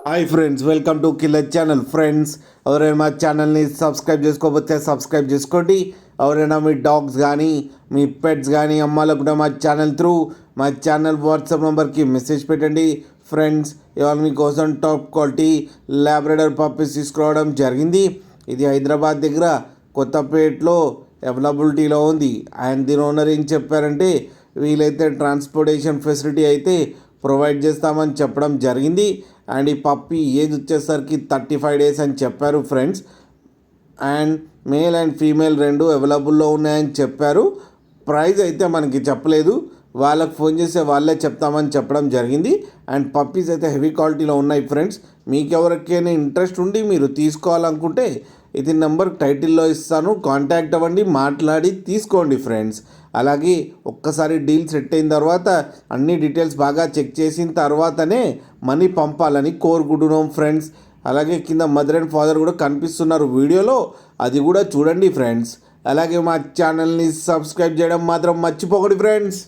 Hi friends, welcome to killer channel. Friends, ఎవరైనా మా ఛానల్ని సబ్స్క్రైబ్ చేసుకోకపోతే సబ్స్క్రైబ్ చేసుకోండి. ఎవరైనా మీ డాగ్స్ కానీ మీ పెట్స్ కానీ అమ్మాలనుకుంటే మా ఛానల్ త్రూ మా ఛానల్ వాట్సాప్ నెంబర్కి మెసేజ్ పెట్టండి. ఫ్రెండ్స్, ఇవాళ మీకోసం టాప్ క్వాలిటీ లాబ్రడార్ పప్పీస్ తీసుకురావడం జరిగింది. ఇది హైదరాబాద్ దగ్గర కొత్తపేటలో అవైలబిలిటీలో ఉంది. అండ్ దీని ఓనర్ ఏం చెప్పారంటే వీలైతే ట్రాన్స్పోర్టేషన్ ఫెసిలిటీ అయితే ప్రొవైడ్ చేస్తామని చెప్పడం జరిగింది. అండ్ ఈ పప్పి ఏజ్ వచ్చేసరికి 35 days అని చెప్పారు friends. And male and female రెండు అవైలబుల్లో ఉన్నాయని చెప్పారు. ప్రైస్ అయితే మనకి చెప్పలేదు, వాళ్ళకి ఫోన్ చేస్తే వాళ్ళే చెప్తామని చెప్పడం జరిగింది. అండ్ పప్పీస్ అయితే హెవీ క్వాలిటీలో ఉన్నాయి ఫ్రెండ్స్. మీకు ఎవరికైనా ఇంట్రెస్ట్ ఉండి మీరు తీసుకోవాలనుకుంటే ఇది నెంబర్ టైటిల్లో ఇస్తాను, కాంటాక్ట్ అవ్వండి, మాట్లాడి తీసుకోండి ఫ్రెండ్స్. అలాగే ఒక్కసారి డీల్ సెట్ అయిన తర్వాత అన్ని డీటెయిల్స్ బాగా చెక్ చేసిన తర్వాతనే మనీ పంపాలని కోరుకుంటున్నాం ఫ్రెండ్స్. అలాగే కింద మదర్ అండ్ ఫాదర్ కూడా కనిపిస్తున్నారు వీడియోలో, అది కూడా చూడండి ఫ్రెండ్స్. అలాగే మా ఛానల్ని సబ్స్క్రైబ్ చేయడం మాత్రం మర్చిపోకండి ఫ్రెండ్స్.